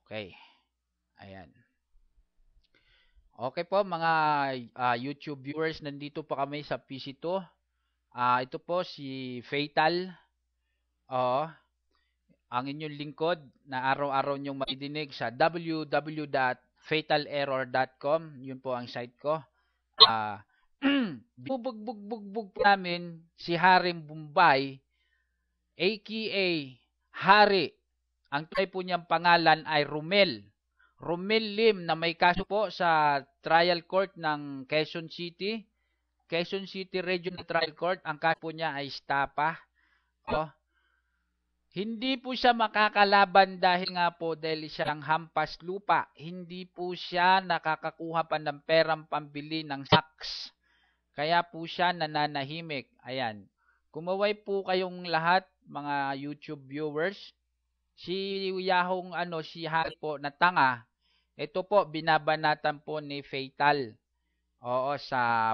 Okay. Ayan. Okay po mga YouTube viewers, nandito pa kami sa PC2. Ito po si Fatal. Oo, ang inyong lingkod na araw-araw niyong makidinig sa www.fatalerror.com. Yun po ang site ko. Binubugbog namin si Haring Bombay, aka Hari. Ang tunay po niyang pangalan ay Romel. Romel Lim na may kaso po sa trial court ng Quezon City. Quezon City Regional Trial Court. Ang kaso po niya ay stapa. Oh, hindi po siya makakalaban dahil siyang hampas lupa. Hindi po siya nakakakuha pa ng perang pambili ng stocks. Kaya po siya nananahimik. Ayan. Kumaway po kayong lahat mga YouTube viewers. Si Yahong si Hari po na tanga. Ito po binabanatan po ni Fatal. Oo, sa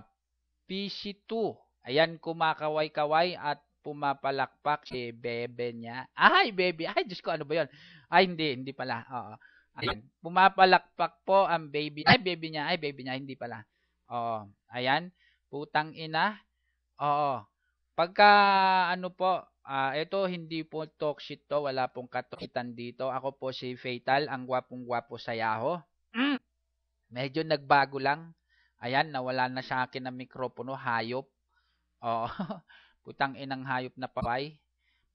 PC2. Ayan, kumakaway-kaway at pumapalakpak si bebe niya. Ay, baby. Ay, Diyos ko, ano ba yun? Ay, hindi pala. Oo. Ayan, pumapalakpak po ang baby. Ay, baby niya. Ay, baby niya. Hindi pala. Oo. Ayan, putang ina. Oo. Pagka, ito hindi po talk shit to. Wala pong katukitan dito. Ako po si Fatal, ang gwapong-gwapo sa Yahoo. Medyo nagbago lang. Ayan, nawala na sa akin ang mikropono, hayop. Oo. Putang inang hayop na paway.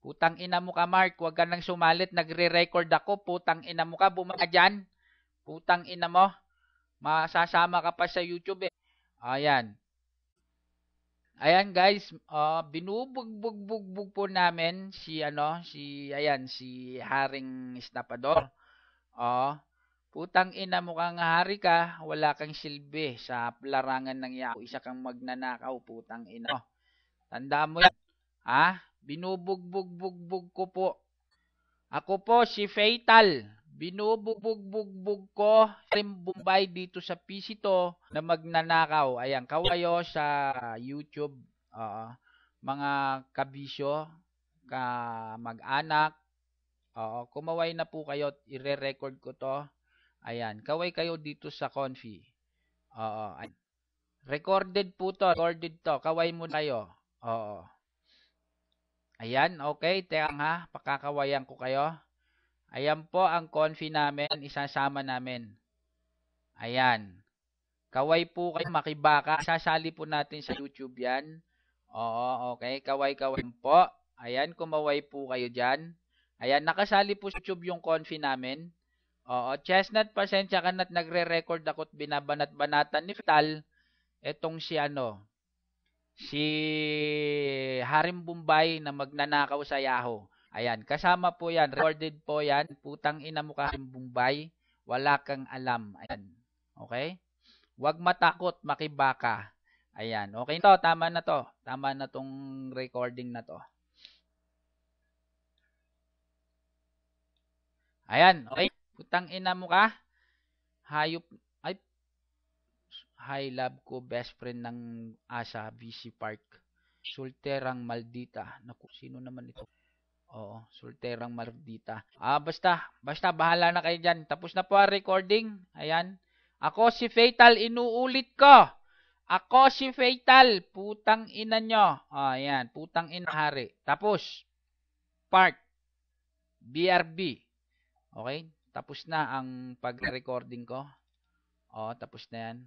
Putang ina mo ka, Mark. Huwag ka nang sumalit. Nagre-record ako. Putang ina mo ka. Bumaka dyan. Putang ina mo. Masasama ka pa sa YouTube eh. Ayan. Ayan guys, binubugbog po namin si Haring Estapador. Oh, putang ina mo kang hari ka, wala kang silbi sa larangan ng Yahoo. Isa kang magnanakaw, putang ina. Oh, tandaan mo yan. Ha? Binubugbog ko po. Ako po si Fatal. Binubugbog ko rin Bombay dito sa PC to na magnanakaw. Ayan, kawayo sa YouTube. Mga kabisyo, mag-anak. Kumaway na po kayo. Ire-record ko to. Ayan, kaway kayo dito sa Confi. Ayan. Recorded po to. Recorded to. Kaway mo kayo. Oo. Ayan, okay. Tiyang ha. Pakakawayan ko kayo. Ayan po ang Confi namin. Isasama namin. Ayan. Kaway po kayo makibaka. Sasali po natin sa YouTube yan. Oo, okay. Kaway-kaway po. Ayan, kumaway po kayo dyan. Ayan, nakasali po sa YouTube yung Confi namin. Oo, Chestnut, pasensya ka na't nagre-record ako at binabanat-banatan ni Vital. Etong si Haring Bombay na magnanakaw sa Yahoo. Ayan, kasama po yan. Recorded po yan. Putang ina mo ka, Haring Bombay. Wala kang alam. Ayan. Okay? Huwag matakot, makibaka. Ayan. Okay to, tama na to. Tama na tong recording na to. Ayan, okay. Putang ina mo ka. Hayop. Ay, hi love ko, best friend ng asa, BC Park. Sulterang maldita. Naku, sino naman ito? Oo, sulterang maldita. Basta bahala na kayo dyan. Tapos na po ang recording. Ayan. Ako si Fatal, inuulit ko. Ako si Fatal, putang ina nyo. Ayan, putang ina hari. Tapos, part, BRB. Okay? Tapos na ang pag-recording ko. Tapos na yan.